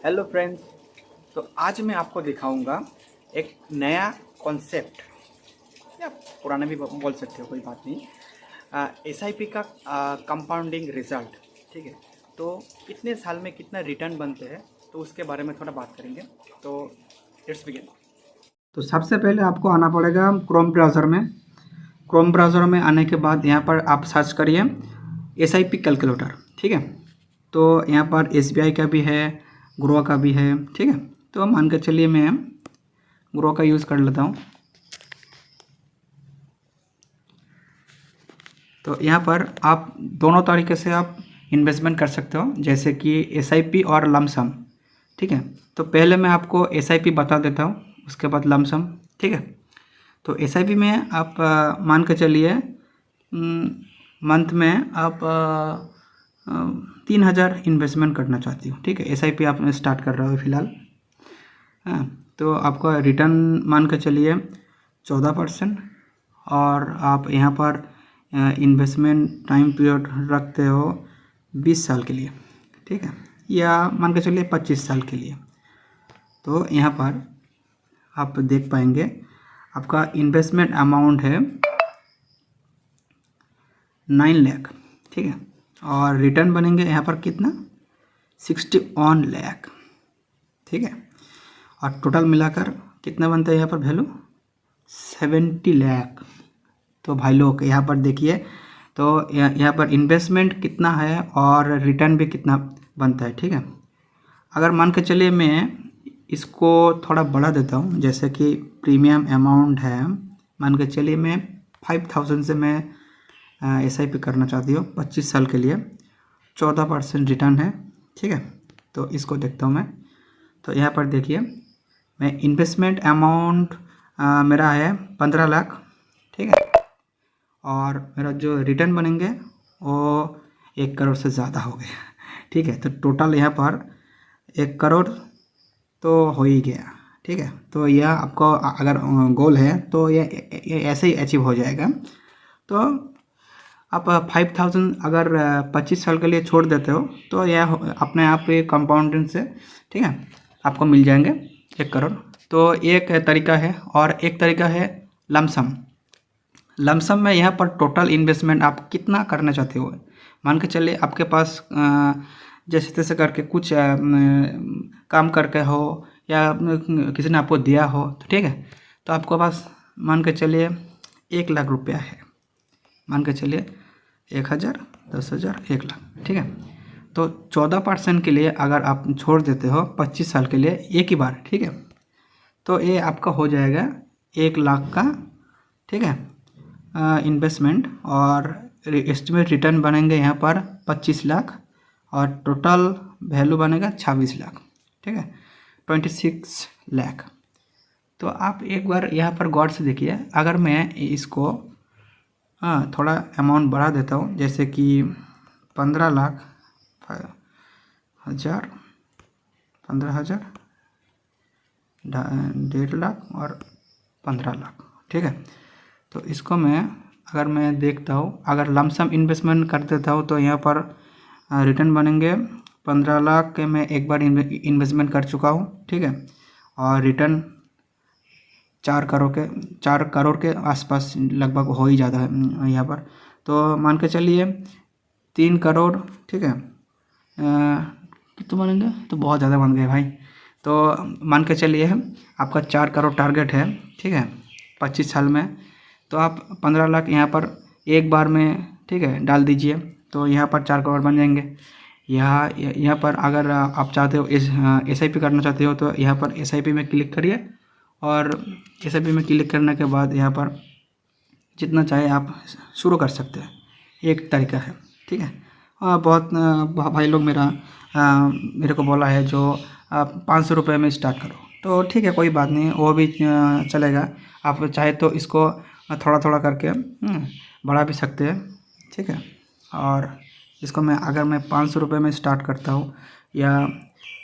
Hello friends. तो आज मैं आपको दिखाऊंगा एक नया कॉन्सेप्ट, या पुराना भी बोल सकते हो, कोई बात नहीं। एसआईपी का कंपाउंडिंग रिजल्ट। ठीक है, तो कितने साल में कितना रिटर्न बनते हैं, तो उसके बारे में थोड़ा बात करेंगे। तो लेट्स बिगिन। तो सबसे पहले आपको आना पड़ेगा क्रोम ब्राउज़र में। क्रोम ब्राउज़र में आने के बाद यहाँ पर आप सर्च करिए एसआईपी कैलकुलेटर। ठीक है, तो यहाँ पर एसबीआई का भी है, ग्रो का भी है। ठीक है, तो मान के चलिए मैं ग्रो का यूज़ कर लेता हूँ। तो यहाँ पर आप दोनों तरीके से आप इन्वेस्टमेंट कर सकते हो, जैसे कि एसआईपी और लमसम। ठीक है, तो पहले मैं आपको एसआईपी बता देता हूँ, उसके बाद लमसम। ठीक है, तो एसआईपी में आप मान के चलिए मंथ में आप 3,000 इन्वेस्टमेंट करना चाहती हो। ठीक है, एसआईपी आप स्टार्ट कर रहे हो फिलहाल। हाँ, तो आपका रिटर्न मान के चलिए 14%, और आप यहाँ पर इन्वेस्टमेंट टाइम पीरियड रखते हो 20 साल के लिए। ठीक है, या मान के चलिए 25 साल के लिए। तो यहाँ पर आप देख पाएंगे आपका इन्वेस्टमेंट अमाउंट है 9 लाख। ठीक है, और रिटर्न बनेंगे यहाँ पर कितना 61 लाख। ठीक है, और टोटल मिलाकर कितना बनता है यहाँ पर वैल्यू 70 लाख। तो भाई लोग यहाँ पर देखिए, तो यहाँ पर इन्वेस्टमेंट कितना है और रिटर्न भी कितना बनता है। ठीक है, अगर मान के चलिए मैं इसको थोड़ा बढ़ा देता हूँ, जैसे कि प्रीमियम अमाउंट है, मान के चलिए मैं 5,000 से मैं एसआईपी करना चाहती हूँ 25 साल के लिए, 14% रिटर्न है। ठीक है, तो इसको देखता हूँ मैं। तो यहाँ पर देखिए, मैं इन्वेस्टमेंट अमाउंट मेरा है 15 लाख। ठीक है, और मेरा जो रिटर्न बनेंगे वो 1 करोड़ से ज़्यादा हो गया। ठीक है, तो टोटल यहाँ पर 1 करोड़ तो हो ही गया। ठीक है, तो यह आपको अगर गोल है तो ये ऐसे ही अचीव हो जाएगा। तो आप 5,000 अगर 25 साल के लिए छोड़ देते हो तो यह अपने आप ये कंपाउंडिंग से, ठीक है, आपको मिल जाएंगे 1 करोड़। तो एक तरीका है, और एक तरीका है लमसम। लमसम में यहाँ पर टोटल इन्वेस्टमेंट आप कितना करना चाहते हो, मान के चलिए आपके पास जैसे तैसे करके कुछ काम करके हो, या किसी ने आपको दिया हो, तो ठीक है, तो आपके पास मान के चलिए 1 लाख रुपया है। मान के चलिए 1,000, 10,000, 1 लाख। ठीक है, तो 14% के लिए अगर आप छोड़ देते हो 25 साल के लिए एक ही बार, ठीक है, तो ये आपका हो जाएगा 1 लाख का, ठीक है, इन्वेस्टमेंट, और एस्टिमेट रिटर्न बनेंगे यहाँ पर 25 लाख, और टोटल वैल्यू बनेगा 26 लाख। ठीक है, 26 लाख। तो आप एक बार यहाँ पर गौर से देखिए, अगर मैं इसको थोड़ा अमाउंट बढ़ा देता हूँ, जैसे कि 15 लाख, 1,000, 15,000, 1.5 लाख और 15 लाख। ठीक है, तो इसको अगर मैं देखता हूँ, अगर लमसम इन्वेस्टमेंट कर देता हूँ तो यहाँ पर रिटर्न बनेंगे 15 लाख के मैं एक बार इन्वेस्टमेंट कर चुका हूँ। ठीक है, और रिटर्न 4 करोड़ के आसपास लगभग हो ही जाता है यहाँ पर। तो मान के चलिए 3 करोड़, ठीक है, कितना बनेंगे, तो बहुत ज़्यादा बन गए भाई। तो मान के चलिए आपका 4 करोड़ टारगेट है, ठीक है, 25 साल में। तो आप 15 लाख यहाँ पर एक बार में, ठीक है, डाल दीजिए, तो यहाँ पर 4 करोड़ बन जाएंगे। यहाँ पर अगर आप चाहते हो एसआईपी करना चाहते हो तो यहाँ पर एसआईपी में क्लिक करिए, और एसआईपी में क्लिक करने के बाद यहाँ पर जितना चाहे आप शुरू कर सकते हैं, एक तरीका है। ठीक है, बहुत भाई लोग मेरे को बोला है जो 500 रुपये में स्टार्ट करो, तो ठीक है, कोई बात नहीं, वो भी चलेगा। आप चाहे तो इसको थोड़ा थोड़ा करके बढ़ा भी सकते हैं। ठीक है, और इसको अगर मैं 500 रुपये में स्टार्ट करता हूँ, या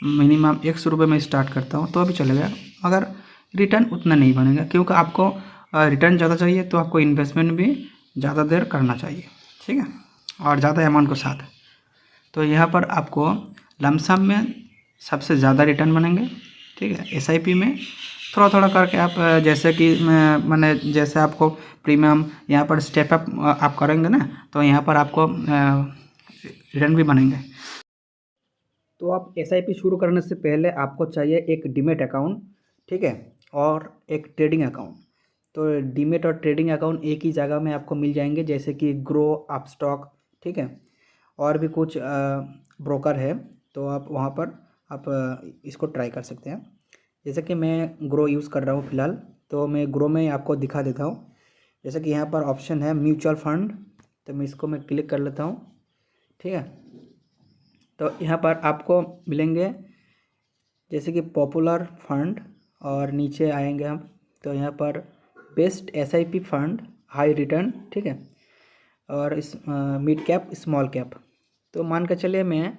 मिनिमम 100 रुपये में स्टार्ट करता हूँ तो भी चलेगा, मगर रिटर्न उतना नहीं बनेगा, क्योंकि आपको रिटर्न ज़्यादा चाहिए तो आपको इन्वेस्टमेंट भी ज़्यादा देर करना चाहिए। ठीक है, और ज़्यादा अमाउंट के साथ। तो यहाँ पर आपको लमसम में सबसे ज़्यादा रिटर्न बनेंगे। ठीक है, एसआईपी में थोड़ा थोड़ा करके आप जैसे कि मैंने जैसे आपको प्रीमियम यहाँ पर स्टेप अप आप करेंगे ना, तो यहाँ पर आपको रिटर्न भी बनेंगे। तो आप एसआईपी शुरू करने से पहले आपको चाहिए एक डीमेट अकाउंट, ठीक है, और एक ट्रेडिंग अकाउंट। तो डीमेट और ट्रेडिंग अकाउंट एक ही जगह में आपको मिल जाएंगे, जैसे कि ग्रो, अपस्टॉक, ठीक है, और भी कुछ ब्रोकर है, तो आप वहाँ पर आप इसको ट्राई कर सकते हैं। जैसे कि मैं ग्रो यूज़ कर रहा हूँ फ़िलहाल, तो मैं ग्रो में आपको दिखा देता हूँ। जैसे कि यहाँ पर ऑप्शन है म्यूचुअल फंड, तो मैं इसको मैं क्लिक कर लेता हूँ। ठीक है, तो यहाँ पर आपको मिलेंगे जैसे कि पॉपुलर फंड, और नीचे आएंगे हम तो यहाँ पर best SIP fund, high return, ठीक है, और इस मिड कैप, स्मॉल कैप। तो मान कर चलिए मैं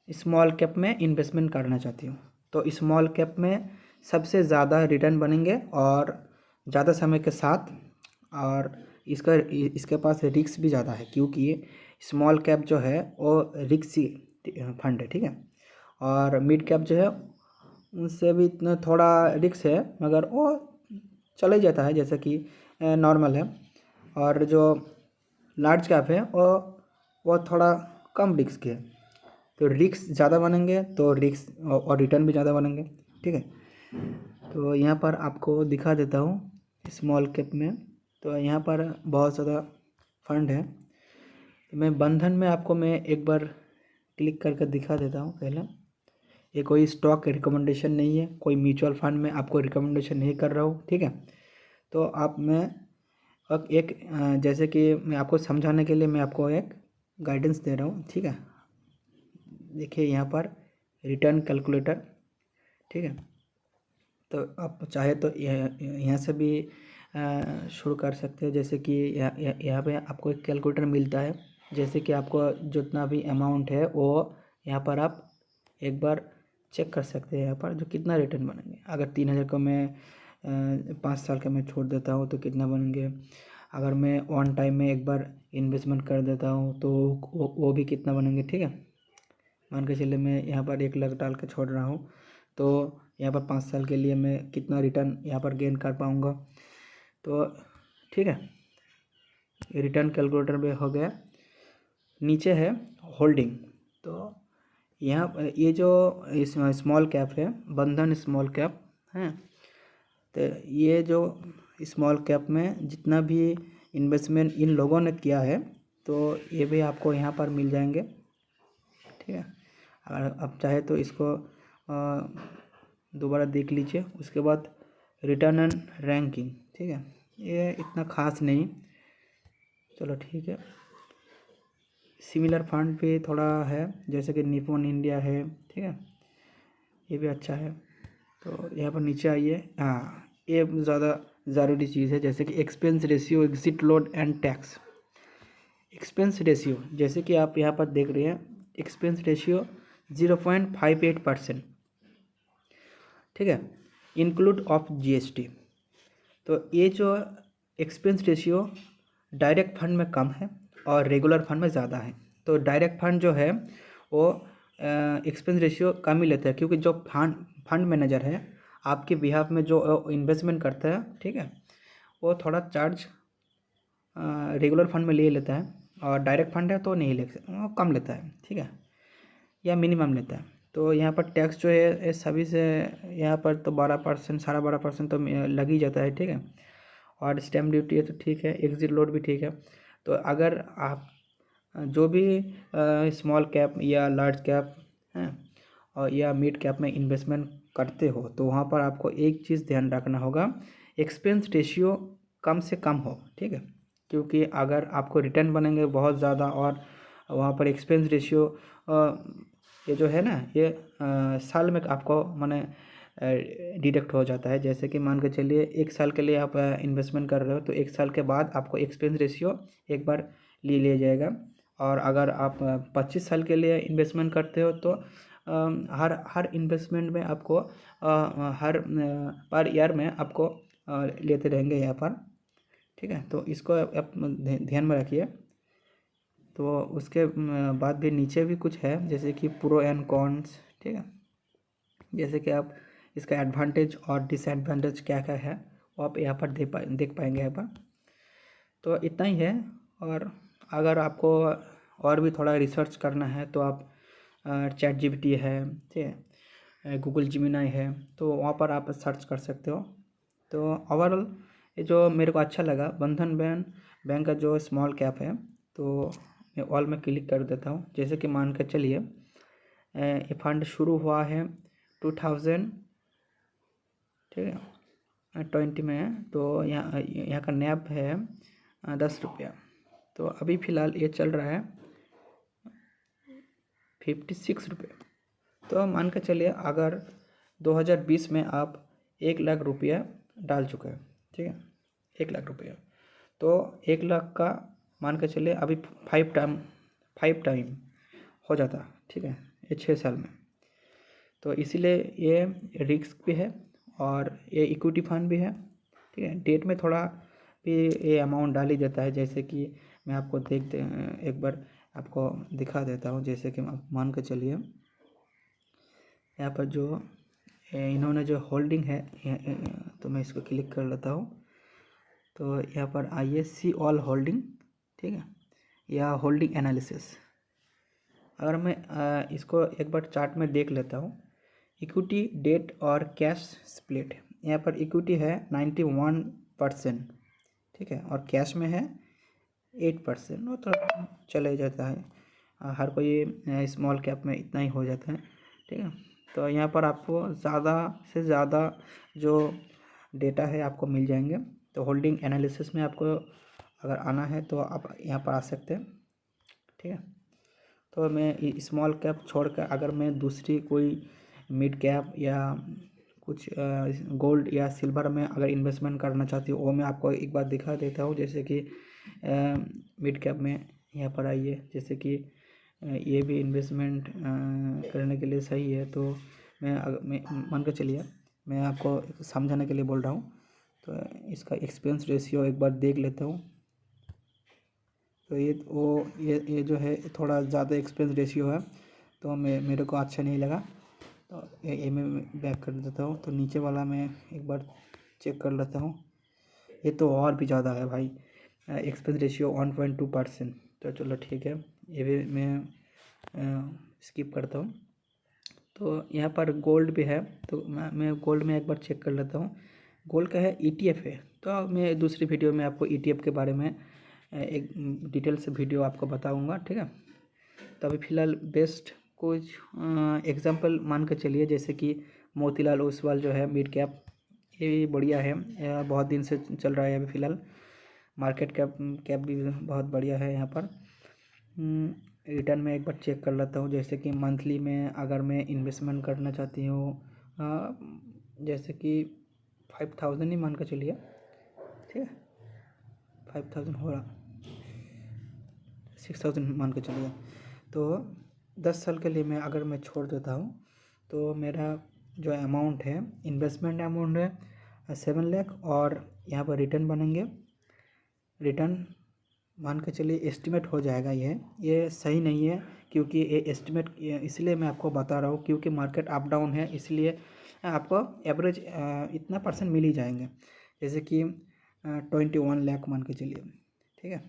स्मॉल कैप में इन्वेस्टमेंट करना चाहती हूँ, तो स्मॉल कैप में सबसे ज़्यादा रिटर्न बनेंगे और ज़्यादा समय के साथ, और इसके पास रिस्क भी ज़्यादा है, क्योंकि स्मॉल कैप जो है वो रिस्की फंड है, ठीक है, और मिड कैप जो है उनसे भी इतना थोड़ा रिस्क है, मगर वो चला ही जाता है, जैसे कि नॉर्मल है। और जो लार्ज कैप है वो थोड़ा कम रिस्क है, तो रिस्क ज़्यादा बनेंगे तो रिस्क और रिटर्न भी ज़्यादा बनेंगे, ठीक है। तो यहाँ पर आपको दिखा देता हूँ स्मॉल कैप में, तो यहाँ पर बहुत ज़्यादा फंड है। तो मैं बंधन में आपको मैं एक बार क्लिक करके दिखा देता हूँ पहले। ये कोई स्टॉक रिकमेंडेशन नहीं है, कोई म्यूचुअल फंड में आपको रिकमेंडेशन नहीं कर रहा हूँ, ठीक है। तो आप मैं अब एक जैसे कि मैं आपको समझाने के लिए मैं आपको एक गाइडेंस दे रहा हूँ, ठीक है। देखिए यहाँ पर रिटर्न कैलकुलेटर, ठीक है, तो आप चाहे तो यहाँ से भी शुरू कर सकते हैं। जैसे कि यहाँ पे आपको एक कैलकुलेटर मिलता है, जैसे कि आपको जितना भी अमाउंट है वो यहाँ पर आप एक बार चेक कर सकते हैं, यहाँ पर जो कितना रिटर्न बनेंगे। अगर 3,000 को मैं 5 साल का मैं छोड़ देता हूँ तो कितना बनेंगे, अगर मैं ऑन टाइम में एक बार इन्वेस्टमेंट कर देता हूँ तो वो भी कितना बनेंगे, ठीक है। मान के चलिए मैं यहाँ पर 1 लाख डाल के छोड़ रहा हूँ, तो यहाँ पर 5 साल के लिए मैं कितना रिटर्न यहाँ पर गेन कर पाऊँगा। तो ठीक है, रिटर्न कैलकुलेटर में हो गया। नीचे है होल्डिंग, तो यहाँ ये जो स्मॉल कैप है, बंधन स्मॉल कैप है, तो ये जो स्मॉल कैप में जितना भी इन्वेस्टमेंट इन लोगों ने किया है, तो ये भी आपको यहाँ पर मिल जाएंगे, ठीक है। अगर आप चाहे तो इसको दोबारा देख लीजिए। उसके बाद रिटर्न एंड रैंकिंग, ठीक है, ये इतना खास नहीं, चलो ठीक है। सिमिलर फंड भी थोड़ा है, जैसे कि निपॉन इंडिया है, ठीक है, ये भी अच्छा है। तो यहाँ पर नीचे आइए, हाँ ये ज़्यादा ज़रूरी चीज़ है, जैसे कि expense ratio, exit load and tax. Expense ratio जैसे कि आप यहाँ पर देख रहे हैं, एक्सपेंस रेशियो 0.58%, ठीक है, इंक्लूड ऑफ जीएसटी। तो ये जो एक्सपेंस रेशियो डायरेक्ट फंड में कम है और रेगुलर फंड में ज़्यादा है। तो डायरेक्ट फंड जो है वो एक्सपेंस रेशियो कम ही लेता है, क्योंकि जो फंड मैनेजर है आपके बिहाफ में जो इन्वेस्टमेंट करता है, ठीक है, वो थोड़ा चार्ज रेगुलर फंड में ले लेता है, और डायरेक्ट फंड है तो नहीं ले, वो कम लेता है, ठीक है, या मिनिमम लेता है। तो यहाँ पर टैक्स जो है ये सभी से यहाँ पर तो 12%, 12.5% तो लग ही जाता है, ठीक है, और स्टैम्प ड्यूटी है तो ठीक है, एग्जिट लोड भी ठीक है। तो अगर आप जो भी स्मॉल कैप या लार्ज कैप हैं और या मिड कैप में इन्वेस्टमेंट करते हो, तो वहाँ पर आपको एक चीज़ ध्यान रखना होगा, एक्सपेंस रेशियो कम से कम हो, ठीक है, क्योंकि अगर आपको रिटर्न बनेंगे बहुत ज़्यादा और वहाँ पर एक्सपेंस रेशियो ये जो है ना, ये साल में आपको माने डिडक्ट हो जाता है। जैसे कि मान के चलिए 1 साल के लिए आप इन्वेस्टमेंट कर रहे हो, तो 1 साल के बाद आपको एक्सपेंस रेशियो एक बार ले लिया जाएगा। और अगर आप 25 साल के लिए इन्वेस्टमेंट करते हो, तो हर इन्वेस्टमेंट में आपको हर पर ईयर में आपको लेते रहेंगे यहाँ पर, ठीक है। तो इसको आप ध्यान में रखिए। तो उसके बाद भी नीचे भी कुछ है, जैसे कि प्रो एंड कॉन्स, ठीक है, जैसे कि आप इसका एडवांटेज और डिसएडवांटेज क्या क्या है वो आप यहाँ पर देख पाएंगे यहाँ पर। तो इतना ही है। और अगर आपको और भी थोड़ा रिसर्च करना है तो आप चैट जीपीटी है, ठीक है, गूगल जिमिनाई है, तो वहाँ पर आप सर्च कर सकते हो। तो ओवरऑल ये जो मेरे को अच्छा लगा बंधन बैंक का जो स्मॉल कैप है, तो मैं ऑल में क्लिक कर देता हूँ। जैसे कि मान कर चलिए ये फंड शुरू हुआ है 2000, ठीक है, 20 में है। तो यहाँ का नैप है 10 रुपया। तो अभी फ़िलहाल ये चल रहा है 56 रुपये। तो मान के चलिए अगर 2020 में आप 1 लाख रुपया डाल चुके हैं, ठीक है, 1 लाख रुपया, तो 1 लाख का मान के चलिए अभी 5 टाइम हो जाता, ठीक है, ये 6 साल में। तो इसीलिए ये रिस्क भी है और ये इक्विटी फंड भी है, ठीक है। डेट में थोड़ा भी ये अमाउंट डाल ही देता है। जैसे कि मैं आपको एक बार आपको दिखा देता हूँ। जैसे कि आप मान के चलिए यहाँ पर जो इन्होंने जो होल्डिंग है, तो मैं इसको क्लिक कर लेता हूँ। तो यहाँ पर आइए सी ऑल होल्डिंग, ठीक है, या होल्डिंग एनालिसिस। अगर मैं इसको एक बार चार्ट में देख लेता हूँ, इक्विटी, डेट और कैश स्प्लिट। यहाँ पर इक्विटी है 91%, ठीक है, और कैश में है 8%। वो तो चले जाता है, हर कोई स्मॉल कैप में इतना ही हो जाता है, ठीक है। तो यहाँ पर आपको ज़्यादा से ज़्यादा जो डेटा है आपको मिल जाएंगे। तो होल्डिंग एनालिसिस में आपको अगर आना है तो आप यहाँ पर आ सकते हैं, ठीक है। तो मैं स्मॉल कैप छोड़कर अगर मैं दूसरी कोई मिड कैप या कुछ गोल्ड या सिल्वर में अगर इन्वेस्टमेंट करना चाहती हूँ वो मैं आपको एक बार दिखा देता हूँ। जैसे कि मिड कैप में यहाँ पर आइए, जैसे कि ये भी इन्वेस्टमेंट करने के लिए सही है। तो मैं मान कर चलिए मैं आपको समझाने के लिए बोल रहा हूँ। तो इसका एक्सपेंस रेशियो एक बार देख लेता हूँ। तो ये जो है थोड़ा ज़्यादा एक्सपेंस रेशियो है, तो मेरे को अच्छा नहीं लगा। तो ये मैं बैक कर देता हूँ। तो नीचे वाला मैं एक बार चेक कर लेता हूँ। ये तो और भी ज़्यादा है भाई, एक्सपेंस रेशियो 1.2%। तो चलो ठीक है, ये भी मैं स्किप करता हूँ। तो यहाँ पर गोल्ड भी है, तो मैं गोल्ड में एक बार चेक कर लेता हूँ। गोल्ड का है ETF है। तो मैं दूसरी वीडियो में आपको ETF के बारे में एक डिटेल से वीडियो आपको बताऊँगा, ठीक है। तो अभी फ़िलहाल बेस्ट कुछ एग्जांपल मान के चलिए, जैसे कि मोतीलाल ओसवाल जो है मिड कैप, ये भी बढ़िया है, बहुत दिन से चल रहा है अभी फ़िलहाल। मार्केट कैप भी बहुत बढ़िया है। यहाँ पर रिटर्न में एक बार चेक कर लेता हूँ। जैसे कि मंथली में अगर मैं इन्वेस्टमेंट करना चाहती हूँ, जैसे कि 5000 ही मान के चलिए, ठीक है, 5000 हो रहा, 6000 मान के चलिए। तो 10 साल के लिए मैं छोड़ देता हूँ, तो मेरा जो अमाउंट है, इन्वेस्टमेंट अमाउंट है 7 लाख, और यहाँ पर रिटर्न बनेंगे। रिटर्न मान के चलिए एस्टिमेट हो जाएगा। ये सही नहीं है, क्योंकि ये एस्टिमेट इसलिए मैं आपको बता रहा हूँ क्योंकि मार्केट अप डाउन है, इसलिए आपको एवरेज इतना परसेंट मिल ही जाएंगे। जैसे कि 21 लाख मान के चलिए, ठीक है।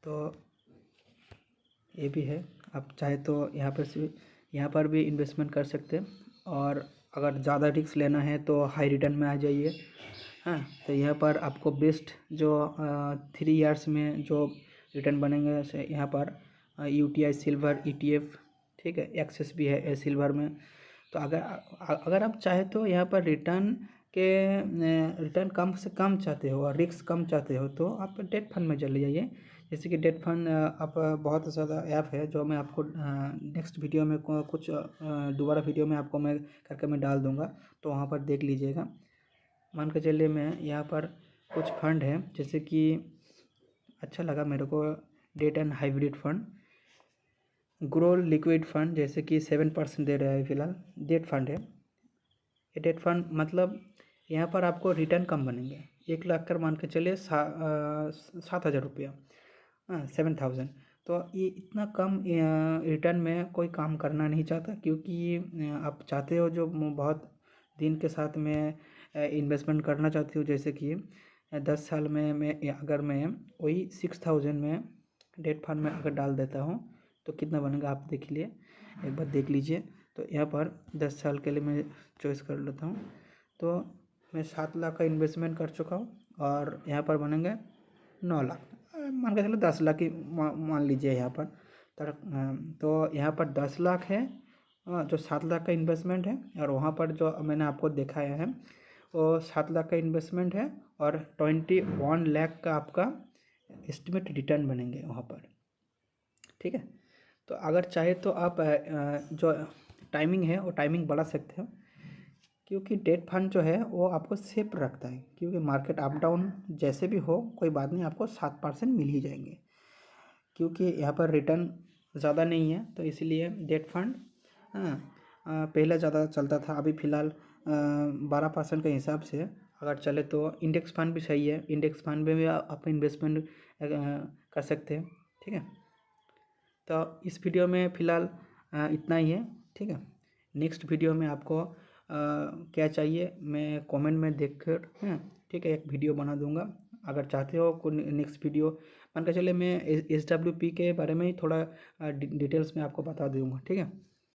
तो ये भी है, आप चाहे तो यहाँ पर भी इन्वेस्टमेंट कर सकते हैं। और अगर ज़्यादा रिस्क लेना है तो हाई रिटर्न में आ जाइए। हाँ, तो यहाँ पर आपको बेस्ट जो 3 इयर्स में जो रिटर्न बनेंगे, जैसे यहाँ पर UTI सिल्वर ETF, ठीक है, एक्सेस भी है सिल्वर में। तो अगर आप चाहे तो यहाँ पर रिटर्न कम से कम चाहते हो और रिस्क कम चाहते हो तो आप डेट फंड में चले जाइए। जैसे कि डेट फंड आप बहुत ज़्यादा ऐप है, जो मैं आपको नेक्स्ट वीडियो में कुछ दोबारा वीडियो में आपको मैं करके मैं डाल दूँगा, तो वहाँ पर देख लीजिएगा। मान के चलिए मैं यहाँ पर कुछ फंड है, जैसे कि अच्छा लगा मेरे को debt and hybrid fund, grow liquid fund, जैसे कि 7% दे रहा है फ़िलहाल, डेट फंड है। ये डेट फंड मतलब यहाँ पर आपको रिटर्न कम बनेंगे। 1 लाख कर मान के चलिए 7,000 रुपया, 7000। तो ये इतना कम रिटर्न में कोई काम करना नहीं चाहता, क्योंकि आप चाहते हो जो बहुत दिन के साथ में इन्वेस्टमेंट करना चाहती हूँ, जैसे कि 10 साल में अगर मैं वही 6000 में डेट फंड में अगर डाल देता हूँ तो कितना बनेगा आप देख लिए, एक बार देख लीजिए। तो यहाँ पर 10 साल के लिए मैं चॉइस कर लेता हूँ। तो मैं 7 लाख का इन्वेस्टमेंट कर चुका हूँ और यहाँ पर बनेंगे 9 लाख, मान के चलो 10 लाख ही मान लीजिए यहाँ पर। तो यहाँ पर 10 लाख है, जो 7 लाख का इन्वेस्टमेंट है, और वहाँ पर जो मैंने आपको दिखाया है वो 7 लाख का इन्वेस्टमेंट है और 21 लाख का आपका एस्टिमेट रिटर्न बनेंगे वहाँ पर, ठीक है। तो अगर चाहे तो आप जो टाइमिंग है वो टाइमिंग बढ़ा सकते हो, क्योंकि डेट फंड जो है वो आपको सेफ रखता है, क्योंकि मार्केट अप डाउन जैसे भी हो कोई बात नहीं, आपको 7% मिल ही जाएंगे, क्योंकि यहाँ पर रिटर्न ज़्यादा नहीं है। तो इसलिए डेट फंड पहले ज़्यादा चलता था, अभी फ़िलहाल 12% के हिसाब से अगर चले तो इंडेक्स फंड भी सही है, इंडेक्स फंड में भी आप इन्वेस्टमेंट कर सकते हैं, ठीक है। तो इस वीडियो में फ़िलहाल इतना ही है, ठीक है। नेक्स्ट वीडियो में आपको क्या चाहिए मैं कमेंट में देख कर ठीक है एक वीडियो बना दूंगा। अगर चाहते हो कोई नेक्स्ट वीडियो, मान के चले मैं SWP के बारे में ही थोड़ा डिटेल्स में आपको बता दूंगा, ठीक है।